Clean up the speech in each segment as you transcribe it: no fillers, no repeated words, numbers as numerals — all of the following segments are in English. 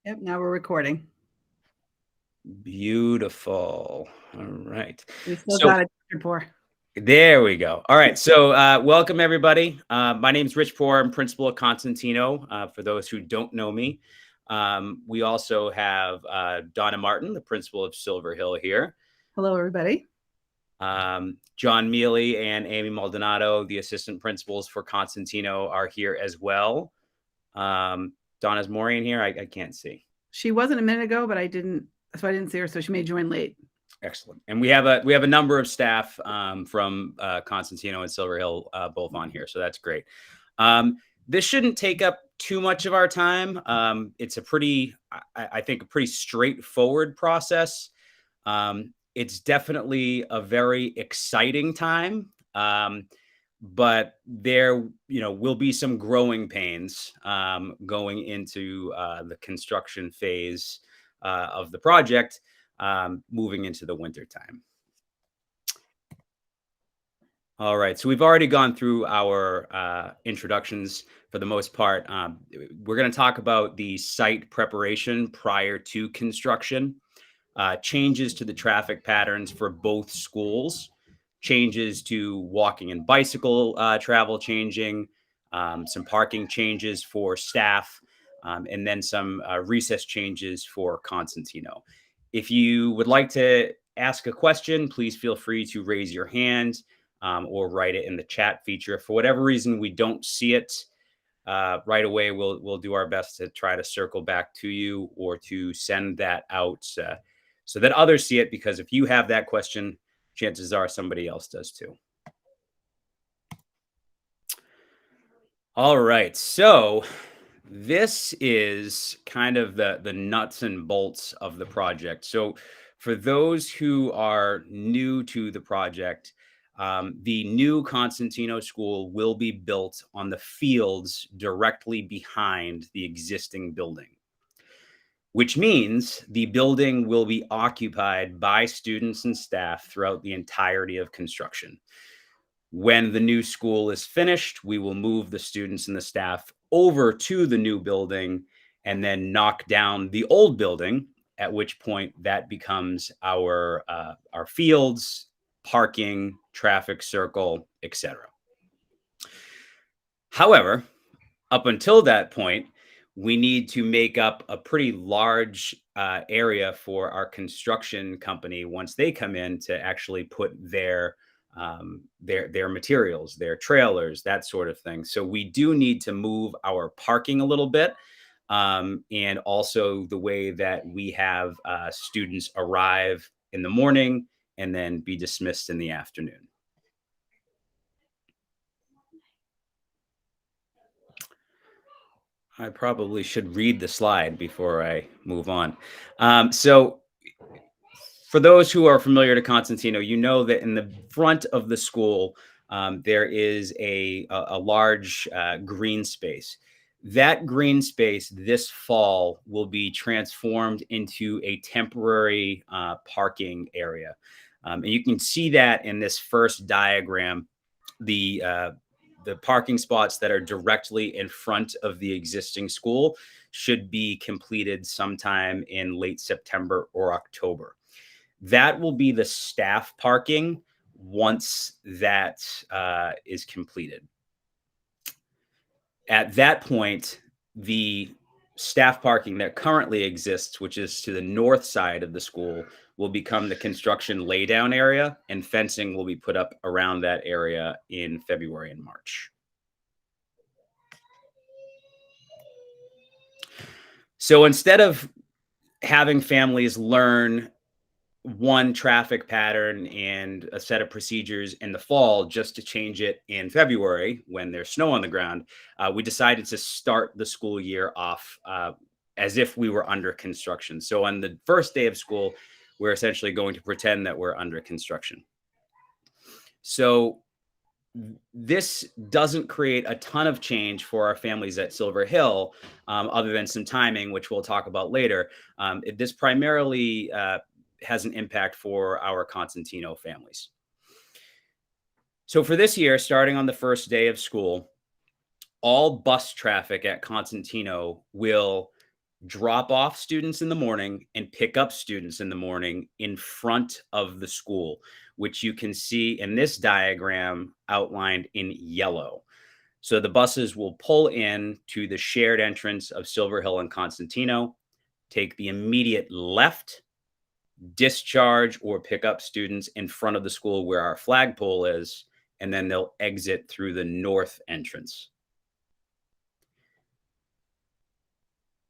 Yep, now we're recording. Beautiful. All right. We still So got a rapport. there we go. All right. So welcome, everybody. My name is Rich Poor. I'm principal at Consentino. For those who don't know me, we also have Donna Martin, the principal of Silver Hill here. Hello, everybody. John Mealy and Amy Maldonado, the assistant principals for Consentino, are here as well. Donna's Maureen here. I can't see. She wasn't a minute ago, but I didn't see her, so she may join late. Excellent. And we have a number of staff from Consentino and Silver Hill both on here, so that's great. This shouldn't take up too much of our time. It's a pretty, I think, a pretty straightforward process. It's definitely a very exciting time, but there, will be some growing pains going into the construction phase of the project. Moving into the winter time. All right, so we've already gone through our introductions for the most part. We're going to talk about the site preparation prior to construction, changes to the traffic patterns for both schools, changes to walking and bicycle travel changing, some parking changes for staff, and then some recess changes for Consentino. If you would like to ask a question, please feel free to raise your hand or write it in the chat feature. If for whatever reason we don't see it right away, we'll do our best to try to circle back to you or to send that out so that others see it, because if you have that question, chances are somebody else does too. All right, so this is kind of the nuts and bolts of the project. So for those who are new to the project, the new Consentino School will be built on the fields directly behind the existing building, which means the building will be occupied by students and staff throughout the entirety of construction. When the new school is finished, we will move the students and the staff over to the new building and then knock down the old building, at which point that becomes our fields, parking, traffic circle, etc. However, up until that point, we need to make up a pretty large area for our construction company once they come in to actually put their materials, their trailers, that sort of thing. So we do need to move our parking a little bit, and also the way that we have students arrive in the morning and then be dismissed in the afternoon. I probably should read the slide before I move on. So for those who are familiar to Consentino, you know that in the front of the school, there is a large green space. That green space this fall will be transformed into a temporary parking area. And you can see that in this first diagram. The parking spots that are directly in front of the existing school should be completed sometime in late September or October. That will be the staff parking once that is completed. At that point, the staff parking that currently exists, which is to the north side of the school, will become the construction laydown area, and fencing will be put up around that area in February and March. So instead of having families learn one traffic pattern and a set of procedures in the fall just to change it in February when there's snow on the ground, we decided to start the school year off as if we were under construction. So on the first day of school, we're essentially going to pretend that we're under construction. So this doesn't create a ton of change for our families at Silver Hill, other than some timing, which we'll talk about later. This primarily has an impact for our Consentino families. So for this year, starting on the first day of school, all bus traffic at Consentino will drop off students in the morning and pick up students in the morning in front of the school, which you can see in this diagram outlined in yellow. So the buses will pull in to the shared entrance of Silver Hill and Consentino, take the immediate left, discharge or pick up students in front of the school where our flagpole is, and then they'll exit through the north entrance.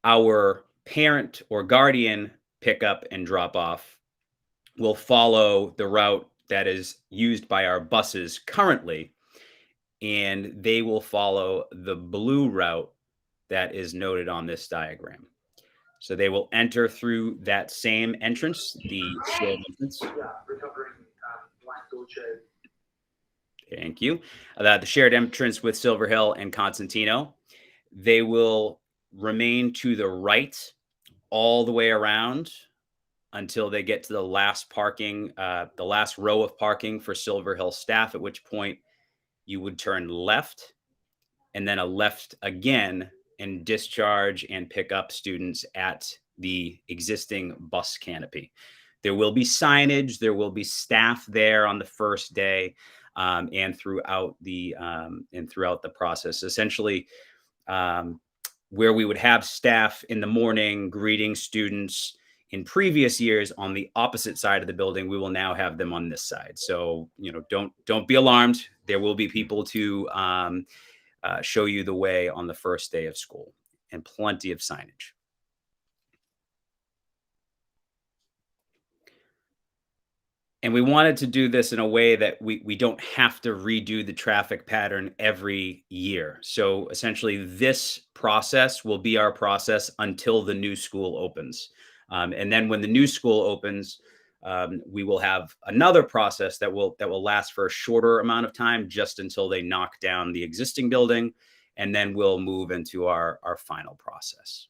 Our parent or guardian pickup and drop off will follow the route that is used by our buses currently, and they will follow the blue route that is noted on this diagram. So they will enter through that same entrance, the shared entrance. Thank you. The shared entrance with Silver Hill and Consentino. They will remain to the right all the way around until they get to the last parking, the last row of parking for Silver Hill staff, at which point you would turn left and then a left again and discharge and pick up students at the existing bus canopy. There will be signage, there will be staff there on the first day, and throughout the process. Essentially, where we would have staff in the morning greeting students in previous years on the opposite side of the building, we will now have them on this side. So, don't be alarmed. There will be people to show you the way on the first day of school, and plenty of signage. And we wanted to do this in a way that we don't have to redo the traffic pattern every year. So essentially, this process will be our process until the new school opens. And then when the new school opens, we will have another process that will last for a shorter amount of time, just until they knock down the existing building, and then we'll move into our final process.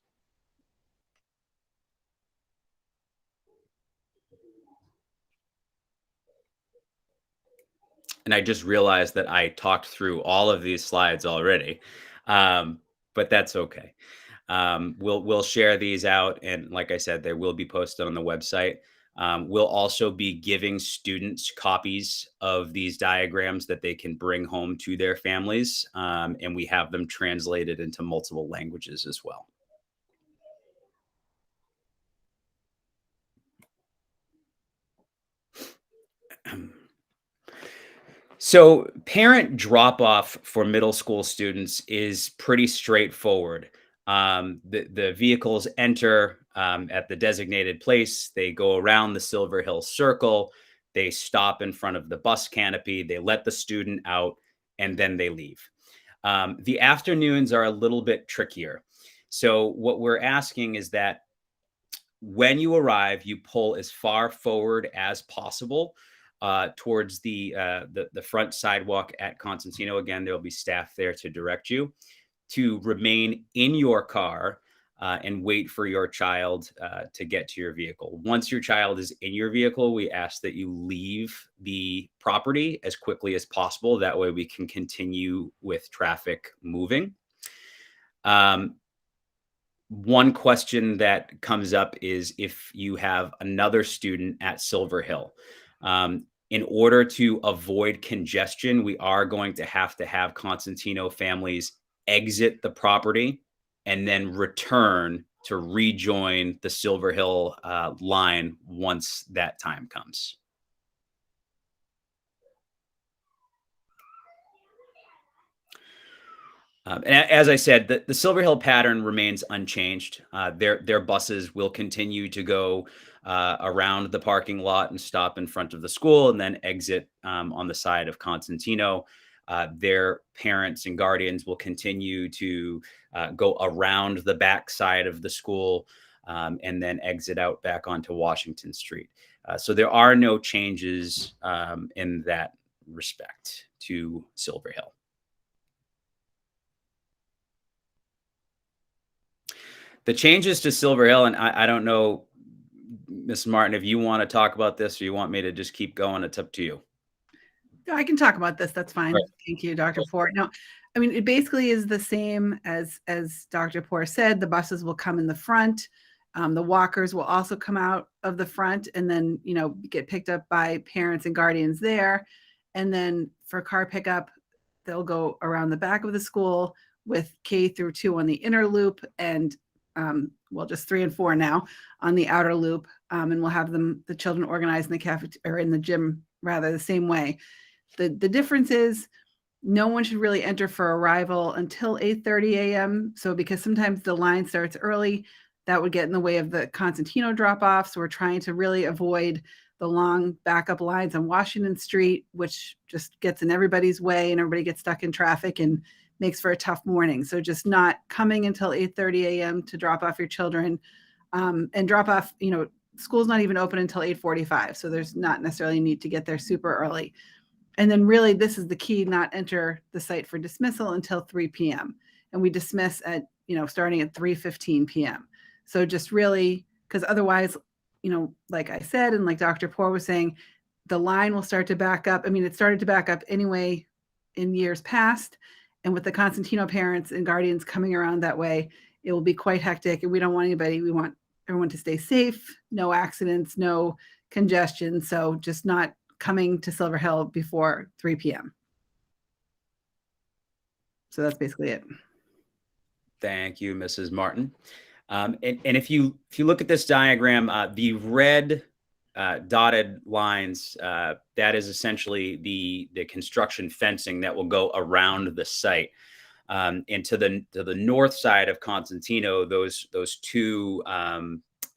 And I just realized that I talked through all of these slides already, but that's okay. We'll share these out, and like I said, they will be posted on the website. We'll also be giving students copies of these diagrams that they can bring home to their families, and we have them translated into multiple languages as well. So parent drop off for middle school students is pretty straightforward. The vehicles enter at the designated place. They go around the Silver Hill Circle. They stop in front of the bus canopy. They let the student out, and then they leave. The afternoons are a little bit trickier. So what we're asking is that when you arrive, you pull as far forward as possible towards the front sidewalk at Consentino. Again, there will be staff there to direct you to remain in your car and wait for your child to get to your vehicle. Once your child is in your vehicle, we ask that you leave the property as quickly as possible. That way we can continue with traffic moving. One question that comes up is if you have another student at Silver Hill. In order to avoid congestion, we are going to have Consentino families exit the property and then return to rejoin the Silver Hill line once that time comes. And as I said, the Silver Hill pattern remains unchanged. Their buses will continue to go around the parking lot and stop in front of the school, and then exit on the side of Consentino. Their parents and guardians will continue to go around the back side of the school and then exit out back onto Washington Street. So there are no changes in that respect to Silver Hill. The changes to Silver Hill, and I don't know, Ms. Martin, if you want to talk about this or you want me to just keep going, it's up to you. I can talk about this. That's fine. Right. Thank you, Dr. Ford. No, I mean, it basically is the same as Dr. Poor said. The buses will come in the front. The walkers will also come out of the front and then, get picked up by parents and guardians there. And then for car pickup, they'll go around the back of the school with K-2 on the inner loop and just 3 and 4 now on the outer loop. And we'll have the children organized in the cafeteria or in the gym rather the same way. The difference is no one should really enter for arrival until 8:30 a.m. So because sometimes the line starts early, that would get in the way of the Consentino drop-off. So we're trying to really avoid the long backup lines on Washington Street, which just gets in everybody's way and everybody gets stuck in traffic and makes for a tough morning. So just not coming until 8:30 a.m. to drop off your children and drop off, school's not even open until 8:45. So there's not necessarily a need to get there super early. And then really this is the key, not enter the site for dismissal until 3 p.m. And we dismiss at, starting at 3:15 p.m. So just really, because otherwise, like I said, and like Dr. Poor was saying, the line will start to back up. I mean, it started to back up anyway in years past. And with the Consentino parents and guardians coming around that way, it will be quite hectic. And we don't want anybody, we want everyone to stay safe, no accidents, no congestion. So just not coming to Silver Hill before 3 p.m. So that's basically it. Thank you, Mrs. Martin. And if you look at this diagram, the red dotted lines, that is essentially the construction fencing that will go around the site. And to the north side of Consentino, those two,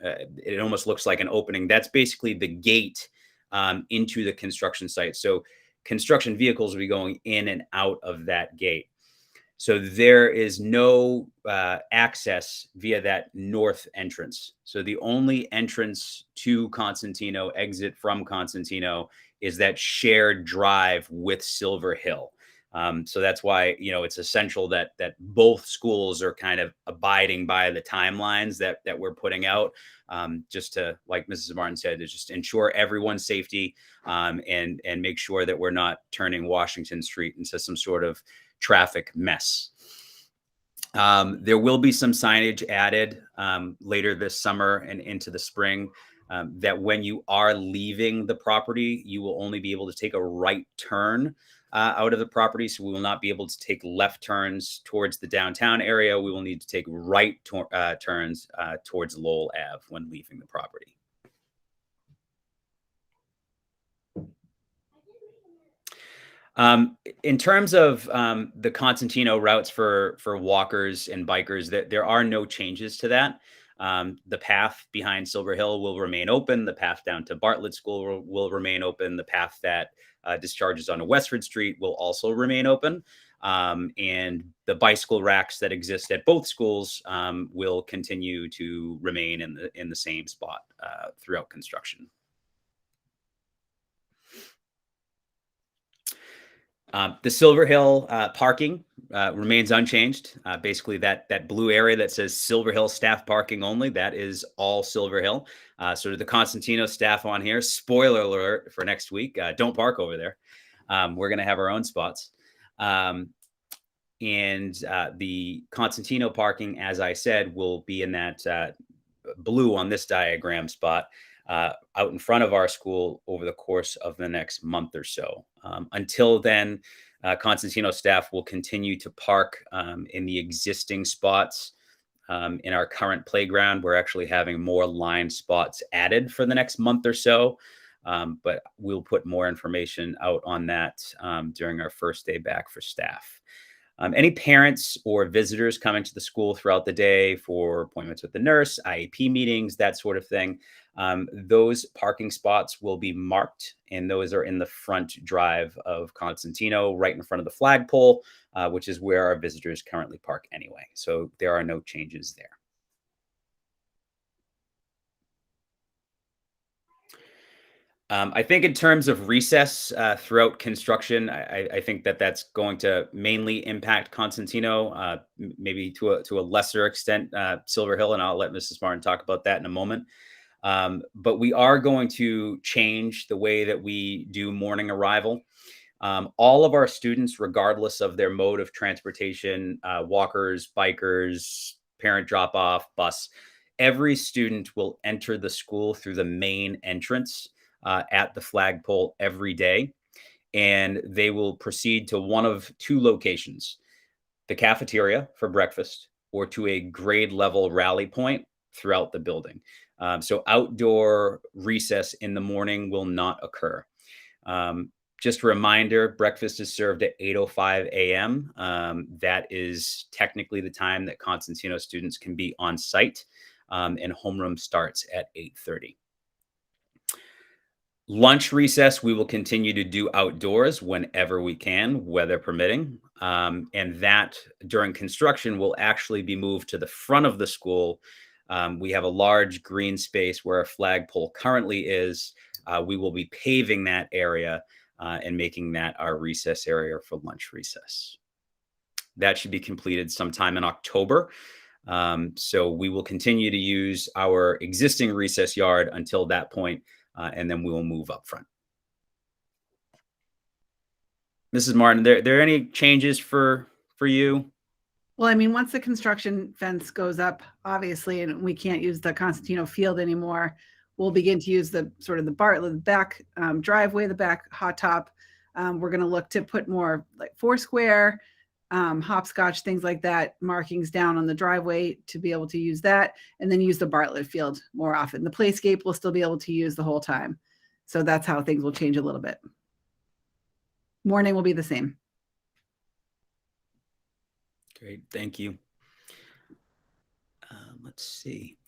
it almost looks like an opening. That's basically the gate into the construction site. So construction vehicles will be going in and out of that gate. So there is no access via that north entrance. So the only entrance to Consentino, exit from Consentino, is that shared drive with Silver Hill. So that's why, it's essential that both schools are kind of abiding by the timelines that we're putting out, just to, like Mrs. Martin said, to just ensure everyone's safety and make sure that we're not turning Washington Street into some sort of traffic mess. There will be some signage added later this summer and into the spring that when you are leaving the property, you will only be able to take a right turn out of the property. So we will not be able to take left turns towards the downtown area. We will need to take right turns towards Lowell Ave when leaving the property. In terms of the Consentino routes for walkers and bikers, there are no changes to that. The path behind Silver Hill will remain open. The path down to Bartlett School will remain open. The path that discharges onto Westford Street will also remain open. And the bicycle racks that exist at both schools will continue to remain in the same spot throughout construction. The Silver Hill parking remains unchanged. Basically, that blue area that says Silver Hill staff parking only, that is all Silver Hill. So the Consentino staff on here, spoiler alert for next week, don't park over there. We're going to have our own spots. And the Consentino parking, as I said, will be in that blue on this diagram spot. Out in front of our school over the course of the next month or so. Until then, Consentino staff will continue to park in the existing spots in our current playground. We're actually having more line spots added for the next month or so, but we'll put more information out on that during our first day back for staff. Any parents or visitors coming to the school throughout the day for appointments with the nurse, IEP meetings, that sort of thing, those parking spots will be marked, and those are in the front drive of Consentino, right in front of the flagpole, which is where our visitors currently park anyway. So there are no changes there. I think in terms of recess throughout construction, I think that's going to mainly impact Consentino, maybe to a lesser extent Silver Hill, and I'll let Mrs. Martin talk about that in a moment. But we are going to change the way that we do morning arrival. All of our students, regardless of their mode of transportation, walkers, bikers, parent drop off, bus, every student will enter the school through the main entrance at the flagpole every day. And they will proceed to one of two locations: the cafeteria for breakfast, or to a grade level rally point throughout the building. So outdoor recess in the morning will not occur. Um, just a reminder, breakfast is served at 8:05 a.m. That is technically the time that Consentino students can be on site, and homeroom starts at 8:30. Lunch recess, we will continue to do outdoors whenever we can, weather permitting. And that during construction will actually be moved to the front of the school. We have a large green space where a flagpole currently is. We will be paving that area and making that our recess area for lunch recess. That should be completed sometime in October. So we will continue to use our existing recess yard until that point, and then we will move up front. Mrs. Martin, there any changes for you? Well, I mean, once the construction fence goes up, obviously, and we can't use the Consentino field anymore, we'll begin to use the sort of the Bartlett, the back driveway, the back hot top. We're going to look to put more like Foursquare, hopscotch, things like that, markings down on the driveway to be able to use that, and then use the Bartlett field more often. The playscape we'll still be able to use the whole time. So that's how things will change a little bit. Morning will be the same. Great, thank you. Let's see.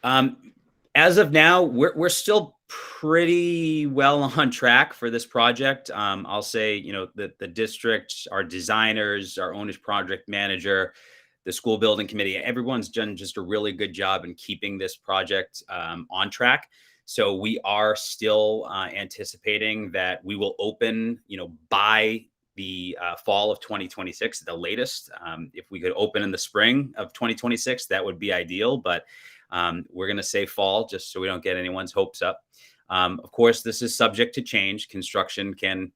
As of now, we're still pretty well on track for this project. I'll say, the district, our designers, our owner's project manager, the school building committee, everyone's done just a really good job in keeping this project on track. So we are still anticipating that we will open, by the fall of 2026, the latest. If we could open in the spring of 2026, that would be ideal. But we're going to say fall just so we don't get anyone's hopes up. Of course, this is subject to change. Construction can,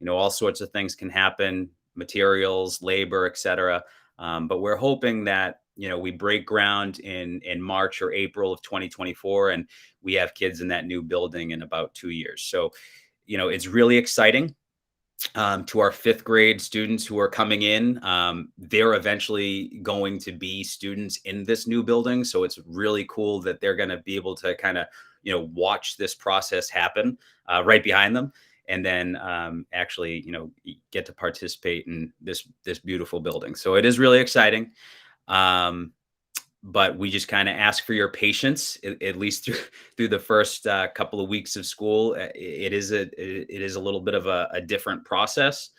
all sorts of things can happen, materials, labor, etc. But we're hoping that, we break ground in March or April of 2024, and we have kids in that new building in about 2 years. So, it's really exciting. To our fifth grade students who are coming in, they're eventually going to be students in this new building. So it's really cool that they're going to be able to kind of, watch this process happen right behind them. And then actually, get to participate in this beautiful building. So it is really exciting. But we just kind of ask for your patience, at least through the first couple of weeks of school. It is a little bit of a different process.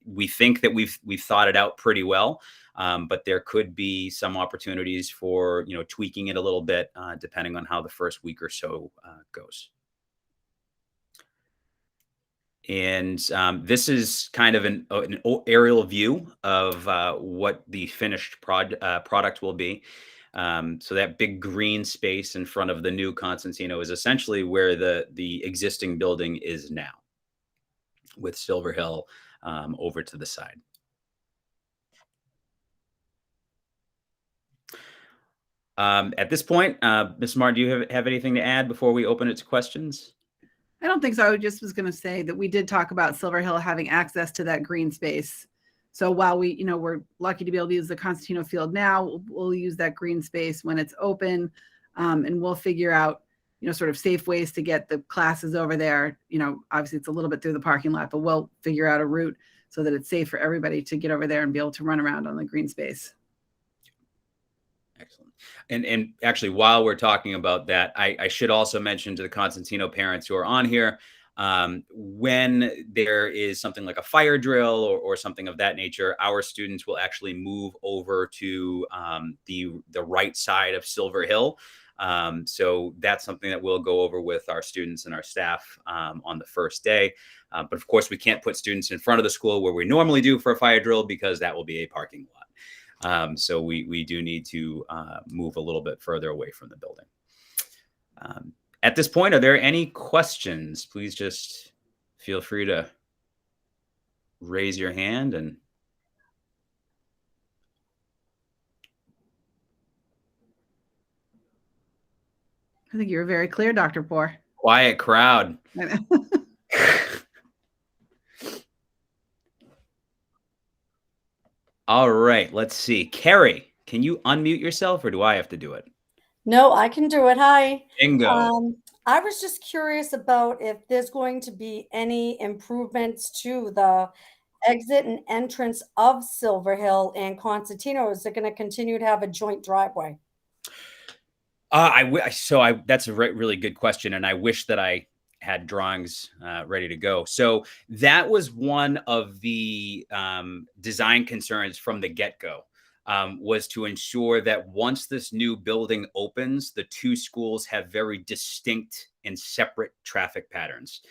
We think that we've thought it out pretty well, but there could be some opportunities for tweaking it a little bit depending on how the first week or so goes. And this is kind of an aerial view of what the finished product will be. So that big green space in front of the new Consentino is essentially where the existing building is now, with Silver Hill over to the side. At this point, Ms. Martin, do you have anything to add before we open it to questions? I don't think so. I just was going to say that we did talk about Silver Hill having access to that green space. So while we're lucky to be able to use the Consentino field now, we'll use that green space when it's open, and we'll figure out, sort of safe ways to get the classes over there. Obviously it's a little bit through the parking lot, but we'll figure out a route so that it's safe for everybody to get over there and be able to run around on the green space. Excellent. And actually, while we're talking about that, I should also mention to the Consentino parents who are on here, when there is something like a fire drill or something of that nature, our students will actually move over to the right side of Silver Hill. So that's something that we'll go over with our students and our staff on the first day. But of course, we can't put students in front of the school where we normally do for a fire drill, because that will be a parking lot. So we do need to move a little bit further away from the building. At this point, are there any questions? Please just feel free to raise your hand and I think you were very clear, Dr. Poor. quiet crowd. All right, let's see. Carrie, can you unmute yourself or do I have to do it? No, I can do it. Hi. Bingo. I was just curious about if there's going to be any improvements to the exit and entrance of Silver Hill and Consentino. Is it going to continue to have a joint driveway? That's a really good question, and I wish that I had drawings ready to go. So that was one of the design concerns from the get-go, was to ensure that once this new building opens, the two schools have very distinct and separate traffic patterns.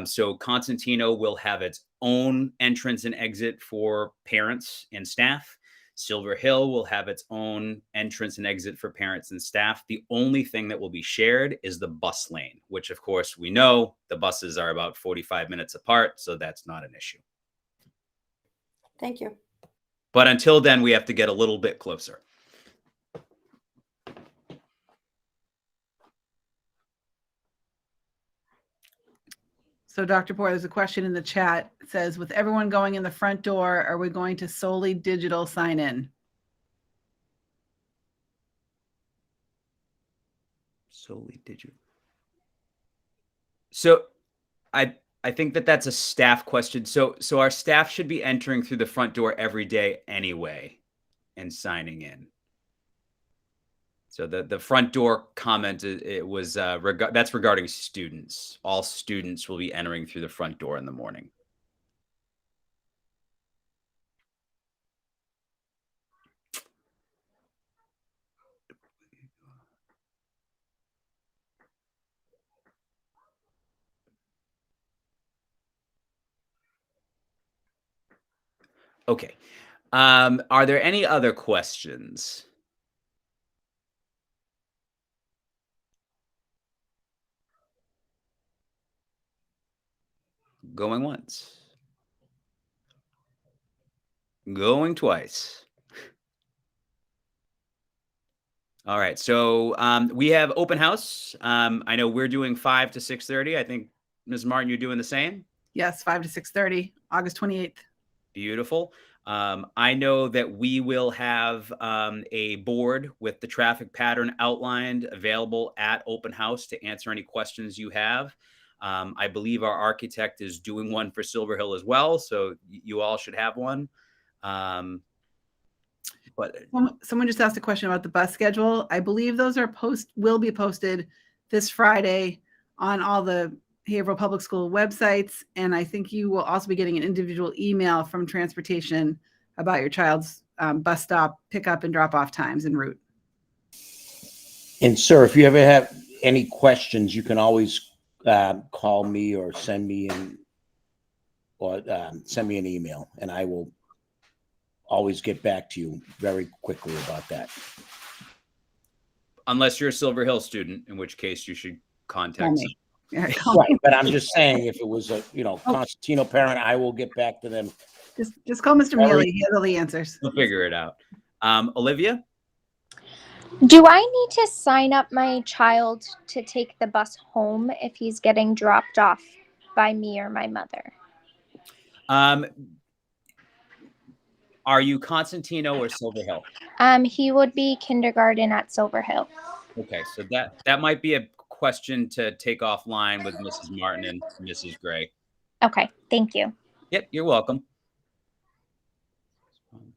So Consentino will have its own entrance and exit for parents and staff. Silver Hill will have its own entrance and exit for parents and staff. The only thing that will be shared is the bus lane, which of course we know the buses are about 45 minutes apart, so that's not an issue. Thank you. But until then, we have to get a little bit closer. So Dr. Poor, there's a question in the chat. It says, with everyone going in the front door, are we going to solely digital sign in? Solely digital. So I think that that's a staff question. So our staff should be entering through the front door every day anyway and signing in. So the front door comment, it was that's regarding students. All students will be entering through the front door in the morning. Okay. Are there any other questions? Going once. Going twice. All right. So we have open house. I know we're doing 5 to 6:30. I think, Ms. Martin, you're doing the same? Yes, 5 to 6:30, August 28th. Beautiful. I know that we will have a board with the traffic pattern outlined available at open house to answer any questions you have. I believe our architect is doing one for Silver Hill as well, so you all should have one. But someone just asked a question about the bus schedule. I believe those will be posted this Friday on all the Haverhill Public School websites, and I think you will also be getting an individual email from transportation about your child's bus stop pickup and drop off times en route. And sir, if you ever have any questions, you can always call me or send me an email, and I will always get back to you very quickly about that. Unless you're a Silver Hill student, in which case you should contact me. Yeah, right, but I'm just saying, if it was a Consentino parent, I will get back to them. Just call Mr. Mealy. He has all the answers. We'll figure it out. Olivia? Do I need to sign up my child to take the bus home if he's getting dropped off by me or my mother? Are you Consentino or Silver Hill? He would be kindergarten at Silver Hill. Okay, so that might be a question to take offline with Mrs. Martin and Mrs. Gray. Okay, thank you. Yep, you're welcome.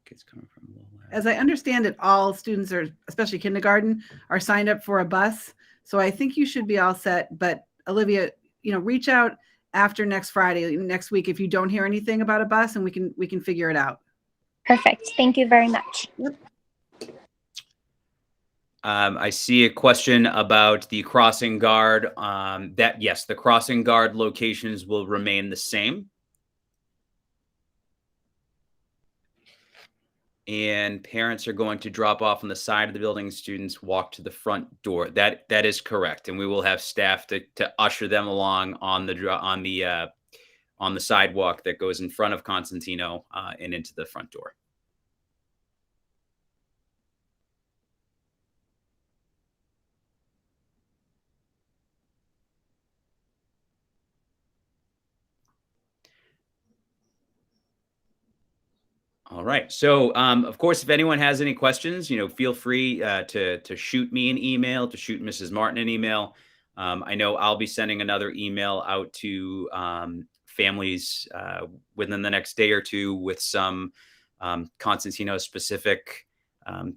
Kids coming from As I understand it, all students especially kindergarten, are signed up for a bus. So I think you should be all set. But Olivia, reach out after next Friday, next week, if you don't hear anything about a bus, and we can figure it out. Perfect. Thank you very much. Yep. I see a question about the crossing guard. Yes, the crossing guard locations will remain the same. And parents are going to drop off on the side of the building. Students walk to the front door. That is correct. And we will have staff to usher them along on the on the sidewalk that goes in front of Consentino and into the front door. All right. So, of course, if anyone has any questions, feel free to shoot me an email, to shoot Mrs. Martin an email. I know I'll be sending another email out to families within the next day or two with some Consentino specific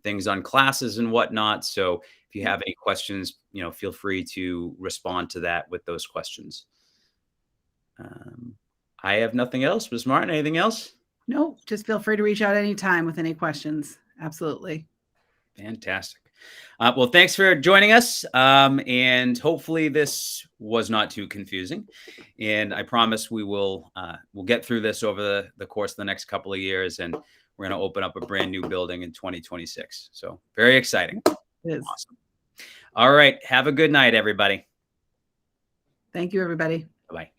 things on classes and whatnot. So, if you have any questions, feel free to respond to that with those questions. I have nothing else. Ms. Martin, anything else? No, just feel free to reach out anytime with any questions. Absolutely. Fantastic. Well, thanks for joining us. And hopefully this was not too confusing. And I promise we'll get through this over the course of the next couple of years. And we're going to open up a brand new building in 2026. So very exciting. It is. Awesome. All right. Have a good night, everybody. Thank you, everybody. Bye-bye.